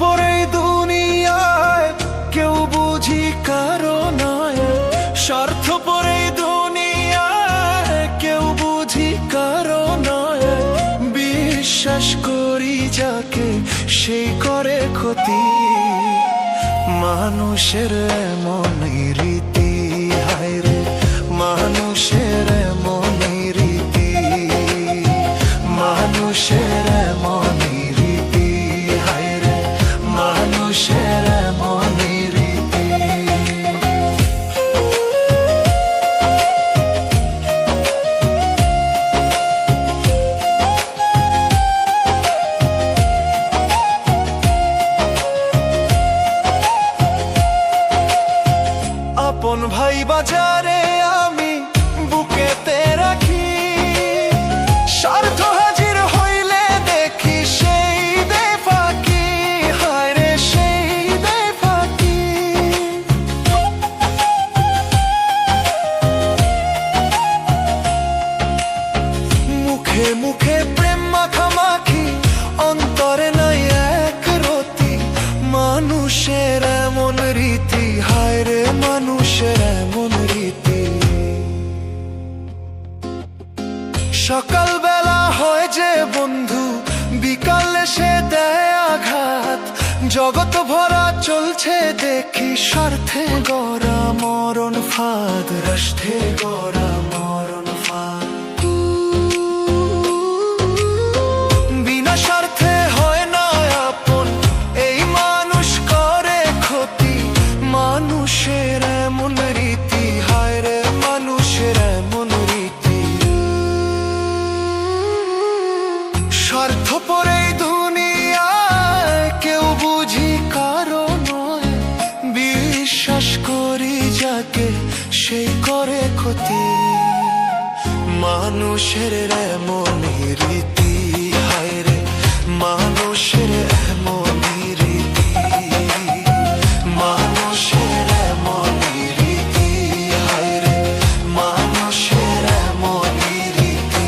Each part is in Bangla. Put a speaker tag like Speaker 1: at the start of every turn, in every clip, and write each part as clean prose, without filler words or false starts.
Speaker 1: পরে দুনিয়ায় কেউ বুঝি কারো নয়, স্বার্থ পরে দুনিয়ায় কেউ বুঝি কারো নয়। বিশ্বাস করি যাকে সেই করে ক্ষতি, মানুষের এমনই রীতি, হায় রে মানুষের এমনই রীতি, মানুষের এমনই রীতি, হায় রে মানুষের এমনই রীতি। আপন ভাই বাজারে আমি বুকেতে রাখি, স্বার্থ হাজির হইলে দেখি সেই দে ফাঁকি, হায় রে সেই দে ফাঁকি। মুখে মুখে প্রেম মাখামাখি, অন্তরে নাই এক রতি, মানুষের এমন রীতি, হায় রে মানুষের এমন রীতি। সকাল বেলা হয় যে বন্ধু, বিকালে সে দেয় আঘাত, জগৎ ভরা চলছে দেখি স্বার্থে গড়া মরণ ফাঁদ, রাষ্ট্রে গড়া মরণ ফাঁদ। বিনা স্বার্থে হয় না আপন, এই মানুষ করে ক্ষতি, মানুষের এমন রীতি, হায় রে মানুষের এমন রীতি। স্বার্থ পরে দুনিয়ায় কেউ বুঝি কারো নয়, বিশ্বাস করি যাকে সেই করে ক্ষতি, মানুষের এমনই রীতি, হায় রে মানুষের এমনই রীতি, মানুষের এমনই রীতি, হায় রে মানুষের এমনই রীতি।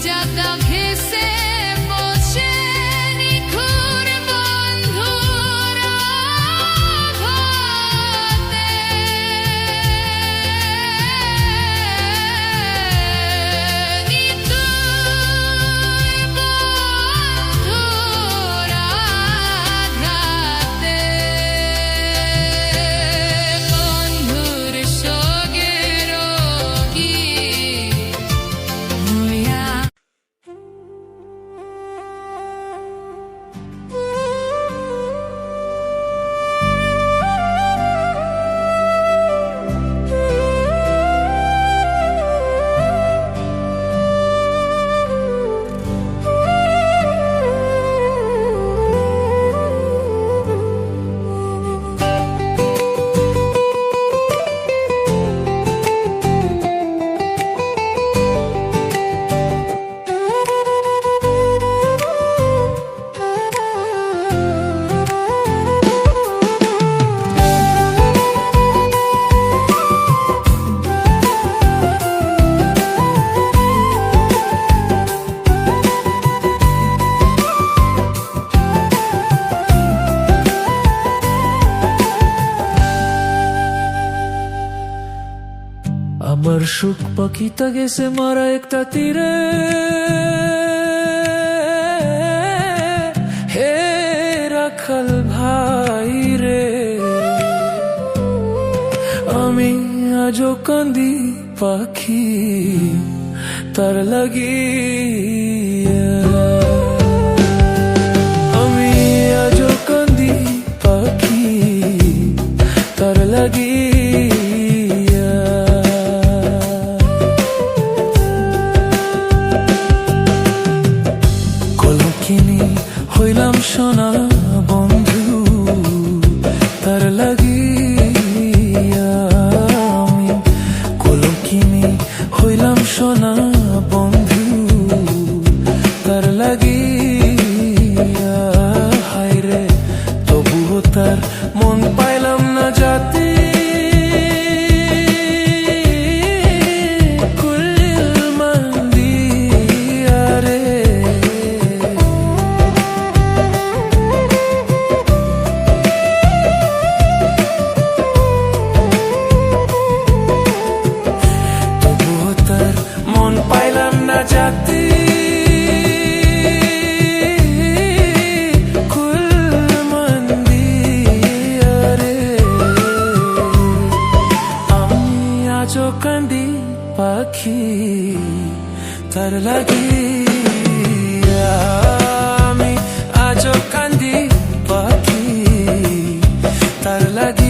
Speaker 2: যাতা ঘেসে বসে নিখুর বন্ধুর আঘাতে। নিতুই বন্ধুর আঘাতে, বন্ধুর শোকে রোগী হইয়া।
Speaker 3: আমার সুখ পাখিটা গেছে মারা একটা তীরে, হে রাখাল ভাই রে। আমি আজও কান্দি পাখি তার লাগিয়া, আমি আজও কান্দি পাখি তার লাগিয়া। কলঙ্কিনী হইলাম সোনা বন্ধু তার লাগিয়া, আমি কলঙ্কিনী হইলাম সোনা বন্ধু তার লাগিয়া। হায় রে তবুও তার মন পাইলাম না যাতে, যাতে কুল মন্দিয়া রে। আমি আজও কান্দি পাখি তার লাগিয়া, আমি আজও কান্দি পাখি তার লাগিয়া।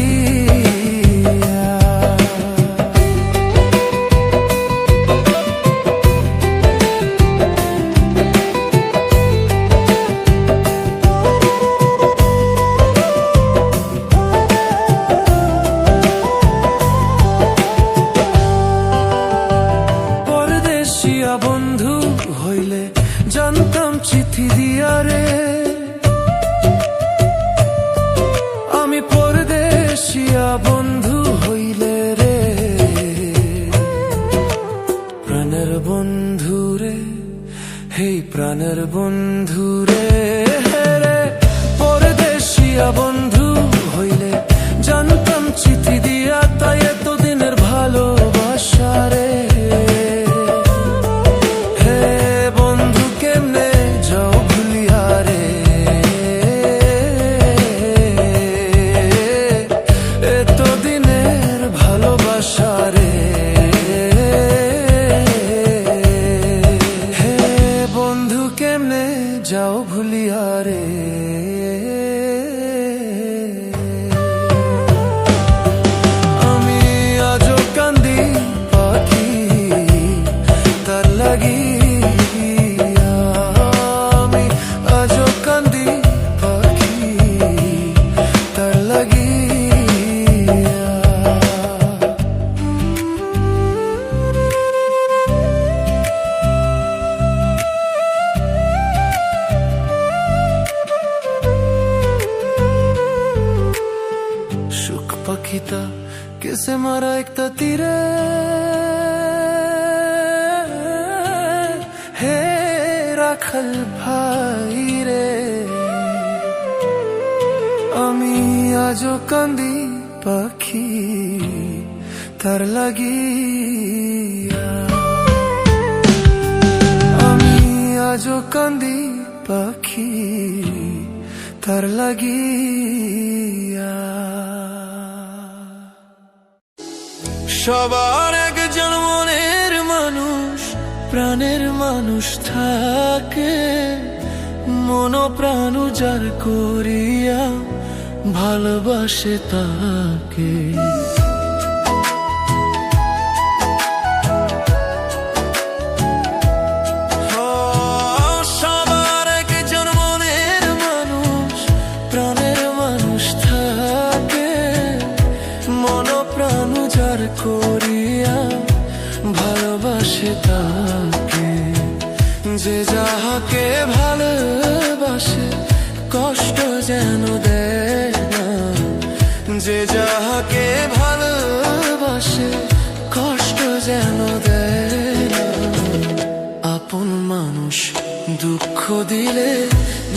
Speaker 3: বন্ধু হইলে জানতাম চিঠি দিয়া রে, আমি পরদেশিয়া বন্ধু হইলে রে। প্রাণের বন্ধু রে, হেই প্রাণের বন্ধু রে, রে পরদেশিয়া বন্ধু হইলে জানতাম চিঠি দিয়া, তাই এতদিনের ভালোবাসা রে। যাও ভুলিয়া রে, আমি আজও কান্দি পাখি তার লাগিয়া, আমি আজও কান্দি পাখি তার লাগিয়া। পাখিটা কেসে মারা একটা তীরে, হে রাখাল ভাই রে, আমি আজও কান্দি পাখি তার লাগিয়া, আমি আজও কান্দি পাখি তার লাগিয়া। সবার একজন মনের মানুষ, প্রাণের মানুষ থাকে, মন প্রাণ যার করিয়া ভালোবাসে তাকে। সবার একজন মনের মানুষ, প্রাণের মানুষ থাকে, মন প্রাণ যার করিয়া ভালোবাসে তাকে। যে যাহাকে ভালোবাসে কষ্ট যেন দেয় না, যে যাহাকে ভালোবাসে কষ্ট যেন দেয় না। আপন মানুষ দুঃখ দিলে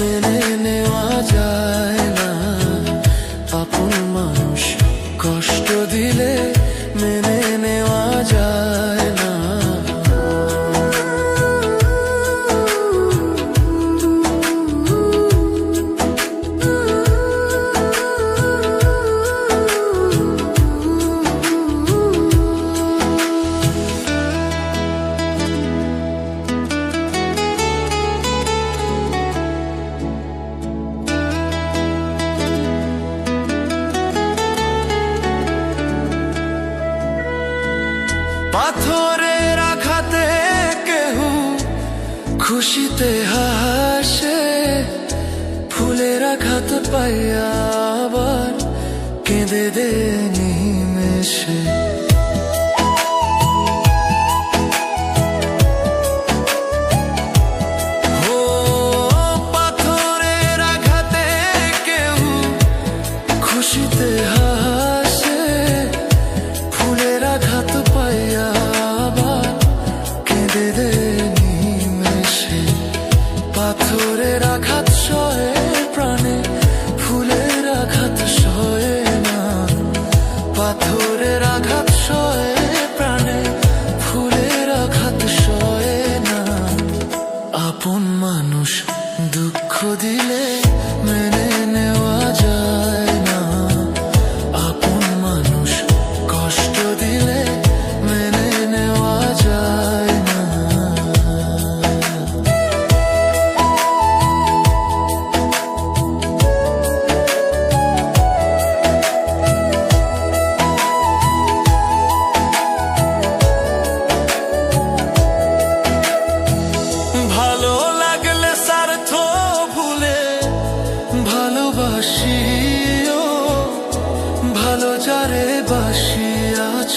Speaker 3: মেনে নেওয়া যায় না, আপন মানুষ কষ্ট দিলে মেনে নেওয়া যায় না। পাথরের আঘাতে কেহু খুশিতে হাসে, ফুলের আঘাত পাইয়া আবার কেঁদে দে নিমেষে। পাথরের আঘাতে কেহু খুশিতে হাসে, ফুলের আঘাত পাইয়া আবার কেঁদে দে নিমেষে। পাথরের আঘাত সয়ে প্রাণে, ফুলের আঘাত সয়ে না, পাথরের আঘাত সয়ে প্রাণে, ফুলের আঘাত সয়ে না। আপন মানুষ দুঃখ দিলে মেনে নেওয়া যায় না, আপন মানুষ কষ্ট দিলে মেনে নেওয়া যায় না। ভালো লাগলে স্বার্থ ভুলে ভালোবাসিও, ভালো যারে বাসিয়াছ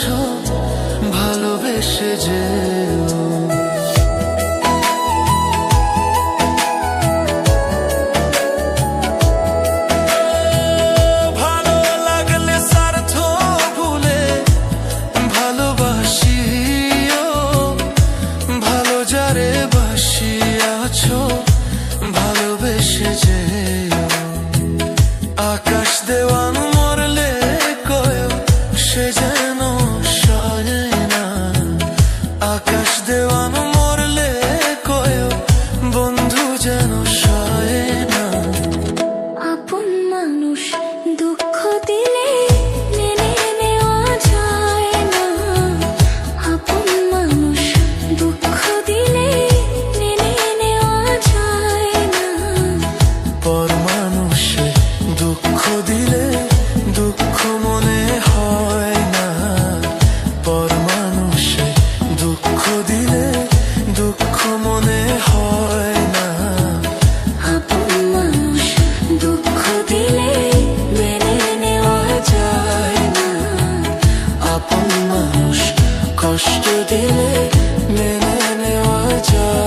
Speaker 3: ভালোবেসে যেও। ভালো লাগলে স্বার্থ ভুলে ভালোবাসিও, ভালো যারে বাসিয়াছ ভালোবেসে যেও। আকাশ দেওয়ান মরলে কয় সে যেন সয় না, আকাশ দেওয়ান মরলে কয় বন্ধু যেন সয় না।
Speaker 4: আপন মানুষ দুঃখ দিলে মেনে নেওয়া যায় না, আপন মানুষ দুঃখ দিলে মেনে নেওয়া যায় না।
Speaker 3: পর মানুষে দুঃখ দিলে দুঃখ মনে হয় না, পর মানুষে দুঃখ দিলে দুঃখ মনে হয় না।
Speaker 4: আপন মানুষ দুঃখ দিলে মেনে নেওয়া যায় না,
Speaker 3: আপন মানুষ কষ্ট দিলে মেনে নেওয়া যায়